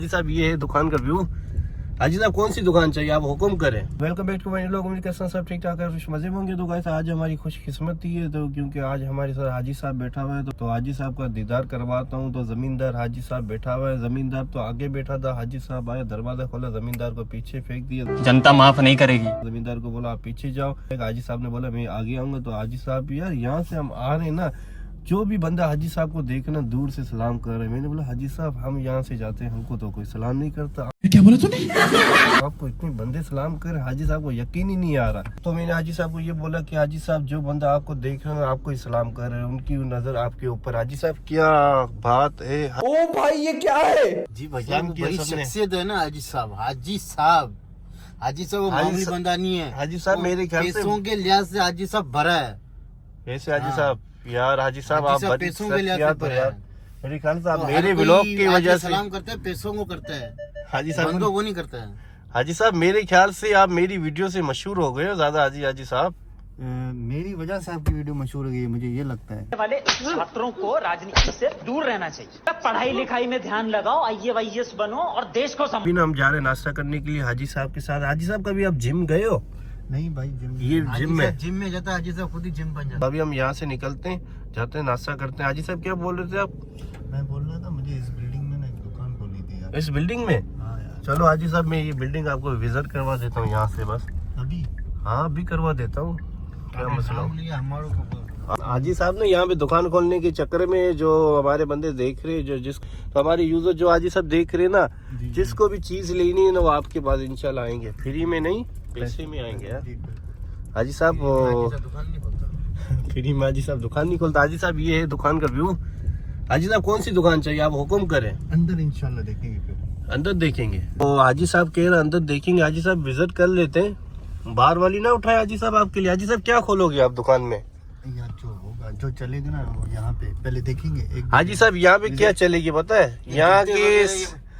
जी साहब, ये है दुकान का व्यू। हाजी साहब, कौन सी दुकान चाहिए, आप हुक्म करें। वेलकम बैक टू माय लोग, उम्मीद करता हूं सब ठीक ठाक है, खुश मजे में होंगे। तो गाइस आज हमारी खुशकिस्मती है तो क्योंकि आज हमारे साथ हाजी साहब बैठा हुआ है तो हाजी साहब का दीदार करवाता हूं। तो जमींदार हाजी साहब बैठा हुआ है। जमींदार तो आगे बैठा था, हाजी साहब आया, दरवाजा खोला, जमींदार को पीछे फेंक दिया। जनता माफ नहीं करेगी। जमींदार को बोला आप पीछे जाओ। हाजी साहब ने बोला मैं आगे आऊंगा। तो हाजी साहब यार यहाँ से हम आ रहे हैं ना, जो भी बंदा हाजी साहब को देखना दूर से सलाम कर रहे हैं। मैंने बोला हाजी साहब हम यहाँ से जाते हैं, हमको तो कोई सलाम नहीं करता। क्या बोला तूने? आपको इतने बंदे सलाम कर, हाजी साहब को यकीन ही नहीं आ रहा। तो मैंने हाजी साहब को ये बोला कि हाजी साहब जो बंदा आपको देख रहे हैं आपको ही सलाम कर रहे हैं, उनकी नजर आपके ऊपर। हाजी साहब क्या बात है। ओ भाई ये क्या है जी भैया, की बड़ी सबने। शख्सियत है ना हाजी साहब। हाजी साहब वो मामूली बंदा नहीं है। हाजी साहब मेरे ख्याल से पैसों के लिहाज से हाजी साहब भरा है। ऐसे हाजी हाँ। साहब यार, हाजी साहब हाजी आप साहब बड़ी पैसों के लिहाज से शख्सियत हो भरा यार। है। मेरे ख्याल से आप तो मेरे हर कोई व्लॉग की वजह आके से सलाम करता है, पैसों को करता है, हाजी बंदों साहब को नहीं करता है। हाजी साहब मेरे ख्याल से आप मेरी वीडियो से मशहूर हो गए हो ज्यादा। हाजी साहब मेरी वजह से आपकी वीडियो मशहूर हो गई है, मुझे ये लगता है। वाले छात्रों को राजनीति से दूर रहना चाहिए। पढ़ाई लिखाई में ध्यान लगाओ, IAS बनो और देश को अभी ना हम जा रहे हैं नाश्ता करने के लिए हाजी साहब के साथ। हाजी साहब कभी आप जिम गए हो? नहीं भाई, ये जिम में जाता है हाजी साहब, खुद ही जिम बन जाता अभी हम यहाँ से निकलते हैं, जाते हैं नाश्ता करते हैं। हाजी साहब क्या बोल रहे थे आप? है। मैं बोल रहा था मुझे इस बिल्डिंग में ना एक दुकान खोलनी थी यार। इस बिल्डिंग में? हाँ यार। चलो हाजी साहब मैं ये बिल्डिंग आपको विजिट करवा देता हूँ यहाँ से बस। अभी हाँ अभी करवा देता हूँ, क्या मसला। हमारे को हाजी साहब ने यहाँ पे दुकान खोलने के चक्कर में जो हमारे बंदे देख रहे हैं, तो हमारे यूजर जो हाजी साहब देख रहे हैं ना, जिसको भी चीज लेनी है ना वो आपके पास इंशाल्लाह आएंगे, फ्री में नहीं पैसे में आएंगे यार। हाजी साहब दुकान नहीं खोलता। फ्री में हाजी साहब दुकान नहीं खोलता। हाजी साहब ये है दुकान का व्यू। हाजी साहब कौन सी दुकान चाहिए, आप हुक्म करें। अंदर इंशाल्लाह देखेंगे, फिर अंदर देखेंगे। तो हाजी साहब कह रहे अंदर देखेंगे। हाजी साहब विजिट कर लेते हैं, बाहर वाली ना उठाए हाजी साहब आपके लिए। हाजी साहब क्या खोलोगे आप दुकान में? यार जो होगा जो चलेगा ना वो यहाँ पे पहले देखेंगे। एक हाजी साहब यहाँ पे क्या चलेगी पता है? यहाँ के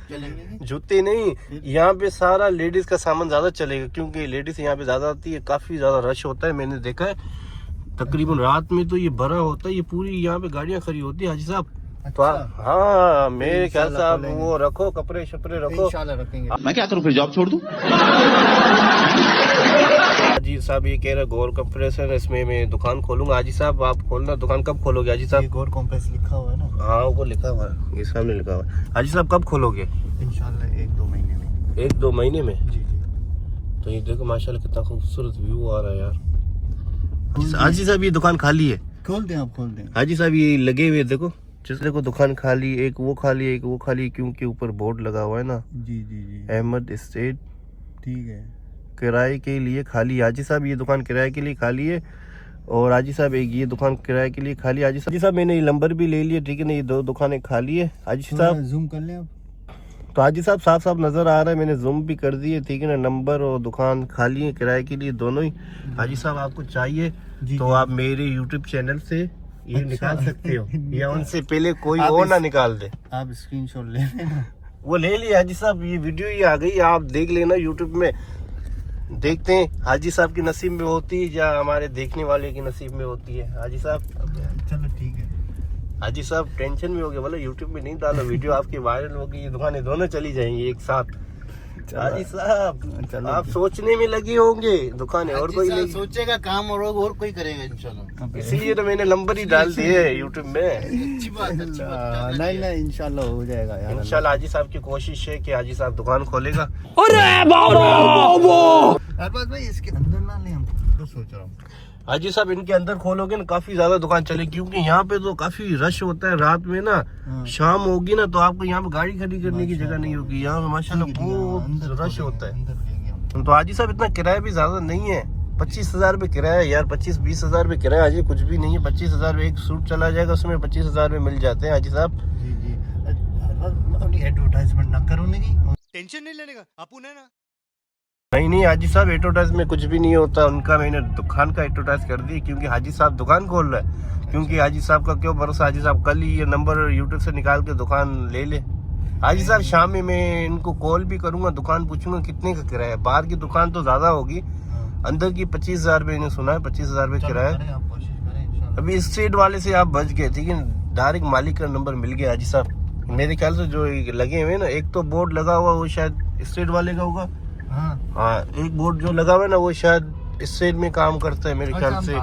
चलेंगे। जूते नहीं, यहाँ पे सारा लेडीज का सामान ज्यादा चलेगा क्योंकि लेडीज यहाँ पे ज्यादा आती है, काफी ज्यादा रश होता है। मैंने देखा है तकरीबन रात में तो ये भरा होता है, ये पूरी यहाँ पे गाड़ियाँ खड़ी होती है हाजी साहब। तो हाँ मेरे ख्याल से आप वो रखो, कपड़े शपड़े रखो। इंशाल्लाह रखेंगे। मैं क्या करूँ फिर, जॉब छोड़ दूँ? हाजी साहब ये कह रहे गोल कंप्रेसर, इसमें मैं दुकान खोलूंगा। हाजी साहब आप खोलना दुकान कब खोलोगे हाजी ये साहब? गौर कॉम्प्लेक्स लिखा हुआ है ना। हाँ वो लिखा हुआ है, ये सामने लिखा हुआ है। हाजी साहब कब खोलोगे? इंशाल्लाह 1-2 महीने में। 1-2 महीने में? जी जी। तो ये देखो माशाल्लाह कितना खूबसूरत व्यू आ रहा है यार। हाजी साहब ये दुकान खाली है। खोल दें, आप खोल दें। हाजी साहब ये लगे हुए देखो, जिस देखो दुकान खाली, एक वो खाली एक वो खाली, क्योंकि ऊपर बोर्ड लगा हुआ है ना, जी जी जी अहमद स्टेट ठीक है। किराए के लिए खाली। हाजी साहब ये दुकान किराए के लिए खाली है, और हाजी साहब एक ये दुकान किराए के लिए खाली। हाजी साहब मैंने ये नंबर भी ले लिया, ठीक है ना, ये 2 दुकानें खाली है हाजी साहब। जूम कर लें आप। तो हाजी साहब साफ साफ नजर आ रहा है, मैंने जूम भी कर दिए, ठीक है ना। नंबर और दुकान खाली है किराए के लिए दोनों ही। हाजी साहब आपको चाहिए जी, तो जी। आप मेरे यूट्यूब चैनल से ये अच्छा। निकाल सकते हो, या उनसे पहले कोई आप और इस- ना निकाल दे। आप स्क्रीनशॉट ले लेना। वो ले लिया हाजी साहब, ये वीडियो ही आ गई, आप देख लेना यूट्यूब में। देखते हैं हाजी साहब की नसीब में होती है या हमारे देखने वाले की नसीब में होती है। हाजी साहब चलो ठीक है। हाजी साहब टेंशन में हो गए, बोला यूट्यूब में नहीं डालो वीडियो, आपकी वायरल होगी, ये दुकानें दोनों चली जाएंगी एक साथ। हाजी साहब आप सोचने में लगे होंगे दुकानें और कोई नहीं, सोचेगा काम और कोई करेगा इंशाल्लाह। इसलिए तो मैंने नंबर ही डाल दिए है यूट्यूब में। अच्छी बात है, अच्छी बात। नहीं नहीं इंशाल्लाह हो जाएगा यार। इंशाल्लाह हाजी साहब की कोशिश है कि हाजी साहब दुकान खोलेगा। अरबाज भाई इसके अंदर ना ले, हम तो सोच रहा हूँ। हाजी साहब इनके अंदर खोलोगे ना काफी ज्यादा दुकान चले, क्योंकि यहाँ पे तो काफी रश होता है रात में ना। हाँ। शाम होगी ना तो आपको यहाँ पे गाड़ी खड़ी करने की जगह नहीं होगी, यहाँ पे माशाल्लाह बहुत रश होता है। अंदर लेंगे हम। तो हाजी साहब इतना किराया भी ज्यादा नहीं है, 25,000 रुपये किराया यार, 25-20 हजार रुपये किराया हाजी कुछ भी नहीं है। 25,000 में एक सूट चला जाएगा, उसमें 25,000 में मिल जाते हैं हाजी साहब। जी जी। अपनी एडवर्टाइजमेंट ना करो मेरी। टेंशन नहीं लेने का अपुन है ना। नहीं हाजी साहब एडवर्टाइज में कुछ भी नहीं होता उनका, मैंने दुकान का एडवर्टाइज कर दी क्योंकि हाजी साहब दुकान खोल रहा है। क्योंकि हाजी साहब का क्यों भरोसा, हाजी साहब कल ही ये नंबर यूट्यूब से निकाल के दुकान ले ले। हाजी साहब शाम में मैं इनको कॉल भी करूंगा, दुकान पूछूंगा कितने का किराया। बाहर की दुकान तो ज्यादा होगी, अंदर की 25,000 रुपये इन्हें सुना है, 25,000 रुपये किराया। आप कोशिश करें इंशाल्लाह। अभी स्ट्रीट वाले से आप बच गए, ठीक है, डायरेक्ट मालिक का नंबर मिल गया हाजी साहब, मेरे ख्याल से जो लगे हुए ना, एक तो बोर्ड लगा हुआ वो शायद स्टेट वाले का होगा। हाँ, एक बोर्ड जो लगा हुआ है ना वो शायद स्टेट में काम करता है मेरे ख्याल से।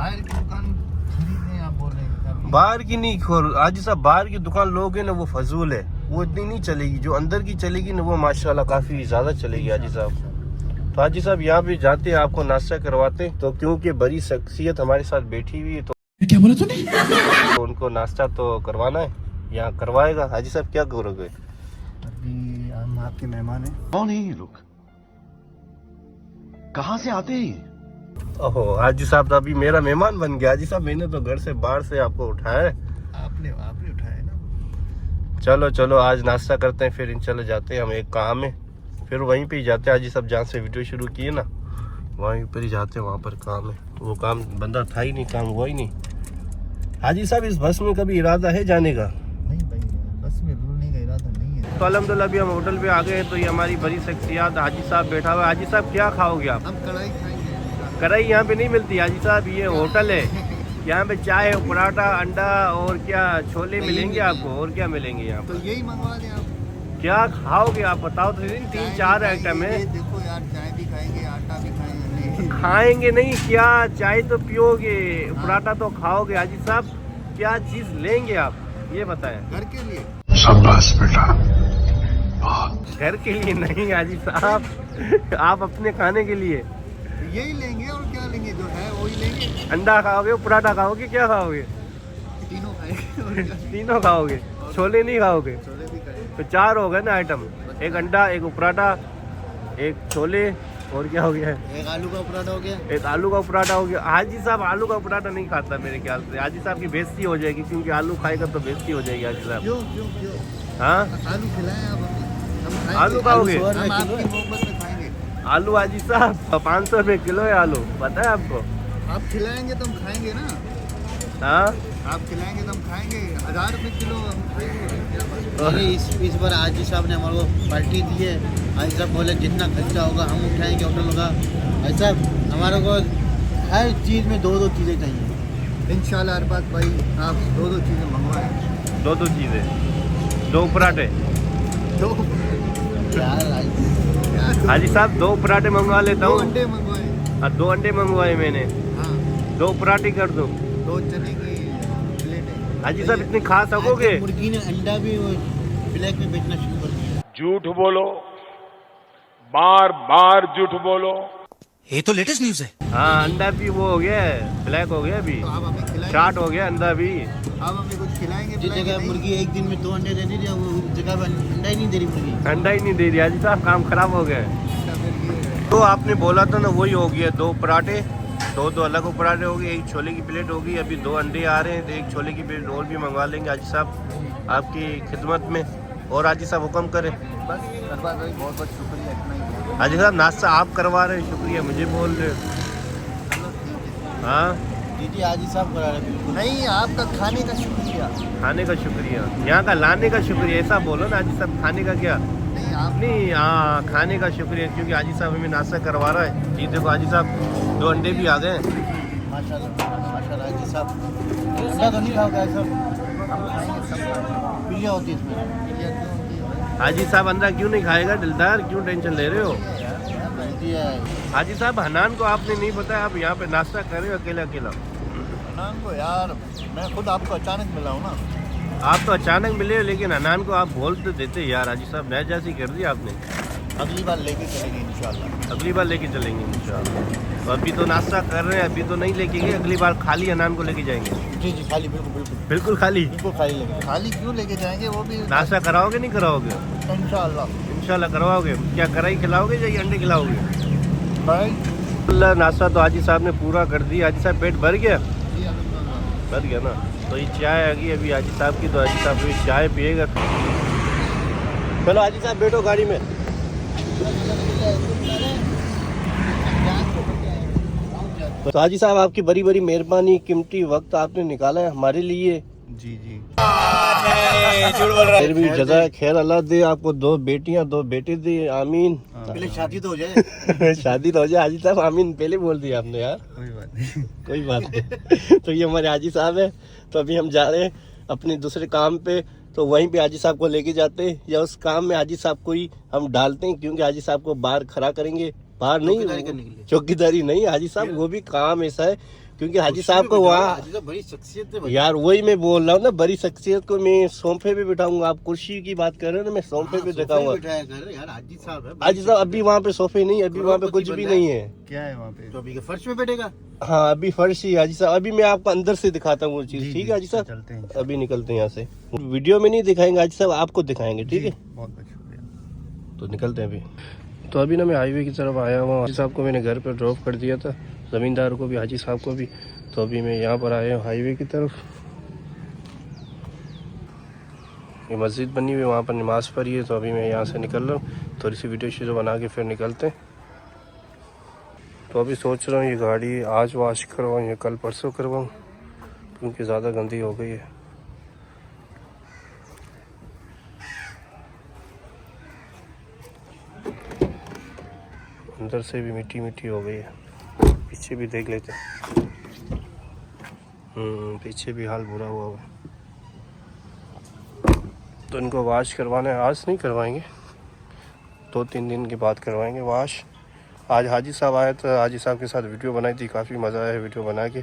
बाहर की नहीं खोल हाजी साहब, बाहर की दुकान लोगे ना वो फजूल है, वो इतनी नहीं चलेगी। जो अंदर की चलेगी ना वो माशाल्लाह काफी ज्यादा चलेगी हाजी साहब। तो हाजी साहब यहाँ पे जाते हैं, आपको नाश्ता करवाते, तो क्योंकि बड़ी शख्सियत हमारे साथ बैठी हुई है तो क्या बोला तूने? तो उनको नाश्ता तो करवाना है, यहाँ करवाएगा। हाजी साहब क्या करोगे? अभी हम आपके मेहमान हैं। कौन है ये लोग? कहाँ से आते हैं? ओहो हाजी साहब तो अभी मेरा मेहमान बन गया। हाजी साहब मैंने तो घर से बाहर से आपको उठाया है। आपने उठाया ना। चलो चलो आज नाश्ता करते हैं, फिर इंशाल्लाह जाते हैं हम एक काम है, फिर वहीं पे ही जाते हैं। हाजी साहब जहाँ से वीडियो शुरू किए ना वहीं पर ही जाते हैं, वहाँ पर काम है। वो काम बंदा था ही नहीं, काम हुआ ही नहीं। हाजी साहब इस बस में कभी इरादा है जाने का? नहीं भाई, बस में रुकने का इरादा नहीं है। तो अल्हम्दुलिल्लाह अभी हम होटल पे आ गए हैं, तो ये हमारी बड़ी शख्सियत हाजी साहब बैठा हुआ है। हाजी साहब क्या खाओगे आप? हम कढ़ाई खाएंगे। कढ़ाई यहाँ पे नहीं मिलती हाजी साहब, ये होटल है। यहाँ पे चाय पराठा अंडा और क्या छोले मिलेंगे आपको, और क्या मिलेंगे यहाँ तो पर? यही मंगवा दें आप। क्या खाओगे आप बताओ तो सही। 3-4 आइटम है। देखो यार, चाय भी खाएंगे, आटा भी खाएंगे। खाएंगे नहीं क्या? चाय तो पियोगे, पराठा तो खाओगे। हाजी साहब क्या चीज लेंगे आप ये बताएं। घर के लिए शाबाश बेटा। घर के लिए नहीं हाजी साहब, आप अपने खाने के लिए यही लेंगे, और क्या लेंगे? जो है वही लेंगे। अंडा खाओगे, पराठा खाओगे, क्या खाओगे? तीनों खाएंगे और क्या? तीनों खाओगे, छोले नहीं खाओगे? छोले भी खाएंगे। तो 4 हो गए ना आइटम, एक अंडा, एक पराठा, एक छोले, और क्या हो गया है? एक आलू का पराठा हो गया। एक आलू का पराठा हो गया। हाजी साहब आलू का पराठा नहीं खाता मेरे ख्याल से, हाजी साहब की बेइज्जती हो जाएगी, क्योंकि आलू खाएगा तो बेइज्जती हो जाएगी हाजी साहब। क्यों क्यों क्यों? हाँ आलू खिलाएं आप हमें, हम खाएंगे। आलू खाओगे? हम आपकी मोहब्बत में खाएंगे। आलू हाजी साहब 500 रुपये किलो है आलू, पता है आपको? आप खिलाएंगे तो हम खाएंगे ना। हाँ आप खिलाएंगे तो हम खाएंगे। 1000 रुपये किलो हम खाएंगे। क्या बात है? इस बार हाजी साहब ने हमारे को पार्टी दी है। हाजी साहब बोले जितना खर्चा होगा हम उठाएंगे होटल होगा। हाजी साहब हमारे को हर चीज़ में 2-2 चीज़ें चाहिए। इंशाल्लाह हर बात भाई, आप 2-2 चीज़ें मंगवाएं। 2 चीजें, 2 पराठे। दो हाजी साहब 2 पराठे मंगवा लेता दो हूँ। अंडे मंगवाए। 2 अंडे मंगवाए मैंने, हाँ, 2 पराठे कर दूँ। 2 चने की प्लेट है। हाजी साहब इतनी खा सकोगे? मुर्गी ने अंडा भी ब्लैक में बेचना शुरू कर दिया। झूठ बोलो, बार बार झूठ बोलो। ये तो लेटेस्ट न्यूज है। हाँ अंडा भी वो हो गया है, ब्लैक हो गया अभी, तो आप हमें खिलाएंगे? चाट हो गया अंडा भी। आप हमें कुछ खिलाएंगे? जिस जगह मुर्गी एक दिन में 2 अंडे दे रही है, वो जगह पर अंडा ही नहीं दे रही मुर्गी। अंडा ही नहीं दे रही हाजी साहब, काम खराब हो गया है। तो आपने बोला था ना वही हो गया, 2 पराठे, 2 अलग पराठे हो गए, एक छोले की प्लेट होगी, अभी 2 अंडे आ रहे हैं, तो एक छोले की प्लेट और भी मंगवा लेंगे हाजी साहब आपकी खिदमत में। और हाजी साहब हुक्म करें। बस अरबाज भाई बहुत बहुत शुक्रिया, इतना ही। हाजी साहब नाश्ता आप करवा रहे हैं, शुक्रिया मुझे बोल रहे हो। हाँ जी हाजी साहब करा रहे बिल्कुल नहीं, आपका खाने का शुक्रिया। खाने का शुक्रिया, यहाँ का लाने का शुक्रिया, ऐसा बोलो ना हाजी साहब। खाने का क्या नहीं आप नहीं, हाँ खाने का शुक्रिया, क्योंकि हाजी साहब हमें नाश्ता करवा रहा है। जी देखो हाजी साहब 2 अंडे भी आ गए। माशाल्लाह माशाल्लाह हाजी साहब। अंडा तो नहीं खाओगे सब? पिलिया होती है इसमें। हाजी साहब अंडा क्यों नहीं खाएगा दिलदार, क्यों टेंशन ले रहे हो? हाजी साहब हनान को आपने नहीं बताया, आप यहाँ पे नाश्ता कर रहे हो अकेला अकेला। हनान को यार मैं खुद आपको अचानक मिला हूँ ना। आप तो अचानक मिले हो, लेकिन हनान को आप बोल तो देते यार। हाजी साहब नया जैसी कर दी आपने। अगली बार लेके चलेंगे इंशाल्लाह। अगली बार लेके चलेंगे इंशाल्लाह। तो अभी तो नाश्ता कर रहे हैं, अभी तो नहीं लेके गए, अगली बार खाली हनान को लेके जाएंगे। जी जी खाली, बिल्कुल बिल्कुल बिल्कुल खाली। बिल्कुल खाली लेंगे। खाली क्यों लेके जाएंगे? वो भी नाश्ता कराओगे नहीं कराओगे? इंशाल्लाह इंशाल्लाह करवाओगे। क्या कढ़ाई खिलाओगे या ये अंडे खिलाओगे? भाई अल्लाह नाश्ता तो हाजी साहब ने पूरा कर दिया। हाजी साहब पेट भर गया? जी अल्हम्दुलिल्लाह। भर गया ना। तो ये चाय आ गई अभी हाजी साहब की, तो हाजी साहब भी चाय पिएगा। चलो हाजी साहब बैठो गाड़ी में। तो हाजी साहब आपकी बड़ी बड़ी मेहरबानी, कीमती वक्त आपने निकाला है हमारे लिए। जी जी फिर भी जज़ा खैर अल्लाह दे आपको। 2 बेटियां 2 बेटे दे, आमीन। पहले शादी तो हो जाए। शादी तो हो जाए हाजी साहब, आमीन पहले बोल दिया आपने यार। कोई बात नहीं। कोई बात नहीं। तो ये हमारे हाजी साहब है। तो अभी हम जा रहे हैं अपने दूसरे काम पे। तो वहीं पे हाजी साहब को लेके जाते हैं या उस काम में हाजी साहब को ही हम डालते हैं, क्योंकि हाजी साहब को बाहर खड़ा करेंगे, बाहर चौकीदारी करने के नहीं लिए। चौकीदारी नहीं, हाजी साहब वो भी काम ऐसा है, क्योंकि हाजी साहब को वहाँ हाजी साहब बड़ी शख्सियत है भाई। यार वही मैं बोल रहा हूँ ना, बड़ी शख्सियत को मैं सोफे पे बिठाऊंगा। आप कुर्सी की बात कर रहे हो ना, मैं सोफे पे सोफे दिखाऊंगा। बिठाया कर यार, हाजी साहब है। हाजी साहब अभी वहाँ पे सोफे नहीं, अभी वहाँ पे कुछ भी नहीं है। क्या है वहाँ पे? तो अभी के फर्श में बैठेगा। हाँ अभी फर्श ही हाजी साहब। अभी मैं आपको अंदर से दिखाता हूँ वो चीज, ठीक है हाजी साहब? चलते हैं। अभी निकलते हैं यहाँ से। वीडियो में नहीं दिखाएंगे हाजी साहब, आपको दिखाएंगे, ठीक है? बहुत बहुत शुक्रिया। तो निकलते हैं अभी। तो अभी ना मैं हाईवे की तरफ आया हुआ। हाजी साहब को मैंने घर पर ड्रॉप कर दिया था, ज़मींदार को भी, हाजी साहब को भी। तो अभी मैं यहाँ पर आया हूँ हाईवे की तरफ। ये मस्जिद बनी हुई है, वहाँ पर नमाज़ पढ़ी है। तो अभी मैं यहाँ से निकल रहा हूँ, थोड़ी सी वीडियो शीडियो बना के फिर निकलते हैं। तो अभी सोच रहा हूँ ये गाड़ी आज वॉश करवाऊँ या कल परसों करवाऊँ, क्योंकि ज़्यादा गंदी हो गई है। अंदर से भी मिट्टी मिट्टी हो गई है। पीछे भी देख लेते हैं। पीछे भी हाल बुरा हुआ है। तो इनको वॉश करवाना है, आज नहीं करवाएंगे, 2-3 दिन के बाद करवाएंगे वॉश। आज हाजी साहब आए तो हाजी साहब के साथ वीडियो बनाई थी, काफ़ी मज़ा आया वीडियो बना के।